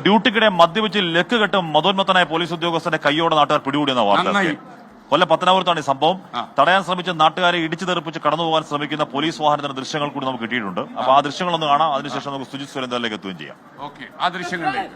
ഡ്യൂട്ടിക്കിടെ മദ്യപിച്ച് ലക്ക് കെട്ട് മതോന്മത്തനായ പോലീസ് ഉദ്യോഗസ്ഥന്റെ കൈയോടെ നാട്ടുകാർ പിടികൂടിയെന്ന വാർത്ത. കൊല്ലം പത്തനാപുരത്താണ് ഈ സംഭവം. തടയാൻ ശ്രമിച്ച നാട്ടുകാരെ ഇടിച്ചു തെറിപ്പിച്ച് കടന്നുപോകാൻ ശ്രമിക്കുന്ന പോലീസ് വാഹനത്തിന്റെ ദൃശ്യങ്ങൾ കൂടി നമുക്ക് കിട്ടിയിട്ടുണ്ട്. അപ്പൊ ആ ദൃശ്യങ്ങളൊന്ന് കാണാം. അതിനുശേഷം നമുക്ക് സുജിത് സുരേന്ദ്രനിലേക്ക് എത്തുകയും ചെയ്യാം. ആ ദൃശ്യങ്ങളിലേക്ക്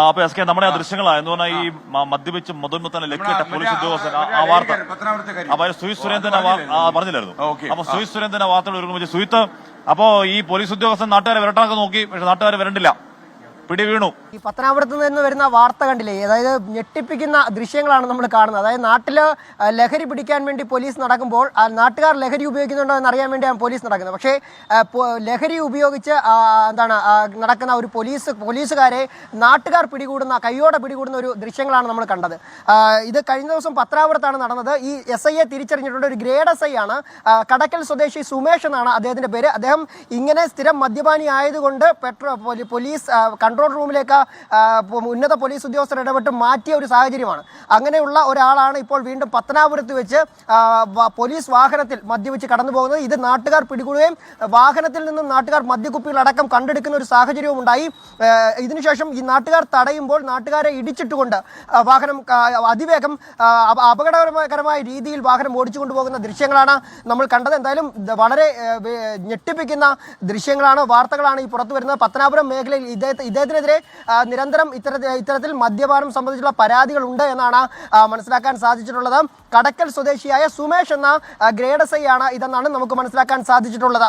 അപ്പൊ എസ് കെ നമ്മുടെ ആ ദൃശ്യങ്ങളാണ് എന്ന് പറഞ്ഞാൽ ഈ മദ്യപിച്ച് മതോന്മത്തനെ ലക്കിട്ട പോലീസ് ഉദ്യോഗസ്ഥൻ ആ വാർത്ത അപ്പൊ സുജിത് സുരേന്ദ്രൻ പറഞ്ഞില്ലായിരുന്നു. അപ്പൊ സുജിത് സുരേന്ദ്രൻ ആ വാർത്തകൾ ഒരുങ്ങുമ്പോൾ സുജിത്ത് അപ്പോ ഈ പോലീസ് ഉദ്യോഗസ്ഥൻ നാട്ടുകാരെ വരട്ടാനൊക്കെ നോക്കി, പക്ഷെ നാട്ടുകാർ വരണ്ടില്ല, പിടി വീണു. ഈ പത്തനാപുരത്ത് നിന്ന് വരുന്ന വാർത്ത കണ്ടില്ലേ, അതായത് ഞെട്ടിപ്പിക്കുന്ന ദൃശ്യങ്ങളാണ് നമ്മൾ കാണുന്നത്. അതായത് നാട്ടില് ലഹരി പിടിക്കാൻ വേണ്ടി പോലീസ് നടക്കുമ്പോൾ നാട്ടുകാർ ലഹരി ഉപയോഗിക്കുന്നുണ്ടോ എന്ന് അറിയാൻ വേണ്ടിയാണ് പോലീസ് നടക്കുന്നത്. പക്ഷേ ലഹരി ഉപയോഗിച്ച് നടക്കുന്ന ഒരു പോലീസുകാരെ നാട്ടുകാർ കൈയോടെ പിടികൂടുന്ന ഒരു ദൃശ്യങ്ങളാണ് നമ്മൾ കണ്ടത്. ഇത് കഴിഞ്ഞ ദിവസം പത്തനാപുരത്താണ് നടന്നത്. ഈ SIയെ തിരിച്ചറിഞ്ഞിട്ടുണ്ട്. ഒരു ഗ്രേഡ് SI ആണ്. കടക്കൽ സ്വദേശി സുമേഷ് എന്നാണ് അദ്ദേഹത്തിന്റെ പേര്. അദ്ദേഹം ഇങ്ങനെ സ്ഥിരം മദ്യപാനി ആയതുകൊണ്ട് പോലീസ് കൺട്രോൾ റൂമിലേക്ക് ഉന്നത പോലീസ് ഉദ്യോഗസ്ഥർ ഇടപെട്ട് മാറ്റിയ ഒരു സാഹചര്യമാണ്. അങ്ങനെയുള്ള ഒരാളാണ് ഇപ്പോൾ വീണ്ടും പത്തനാപുരത്ത് വെച്ച് പോലീസ് വാഹനത്തിൽ മദ്യപിച്ച് കടന്നു പോകുന്നത്. ഇത് നാട്ടുകാർ പിടികൂടുകയും വാഹനത്തിൽ നിന്നും നാട്ടുകാർ മദ്യക്കുപ്പികളടക്കം കണ്ടെടുക്കുന്ന ഒരു സാഹചര്യവും ഉണ്ടായി. ഇതിനുശേഷം ഈ നാട്ടുകാർ തടയുമ്പോൾ നാട്ടുകാരെ ഇടിച്ചിട്ടുകൊണ്ട് വാഹനം അതിവേഗം അപകടകരമായ രീതിയിൽ വാഹനം ഓടിച്ചു കൊണ്ടുപോകുന്ന ദൃശ്യങ്ങളാണ് നമ്മൾ കണ്ടത്. എന്തായാലും വളരെ ഞെട്ടിപ്പിക്കുന്ന ദൃശ്യങ്ങളാണ്, വാർത്തകളാണ് ഈ പുറത്തു വരുന്നത്. പത്തനാപുരം മേഖലയിൽ ഇദ്ദേഹത്തിനെതിരെ നിരന്തരം ഇത്തരത്തിൽ മദ്യപാനം സംബന്ധിച്ചുള്ള പരാതികൾ ഉണ്ട് എന്നാണ് മനസ്സിലാക്കാൻ സാധിച്ചിട്ടുള്ളത്. കടക്കൽ സ്വദേശിയായ സുമേഷ് എന്ന ഗ്രേഡ് SI ആണ് ഇതെന്നാണ് നമുക്ക് മനസ്സിലാക്കാൻ സാധിച്ചിട്ടുള്ളത്.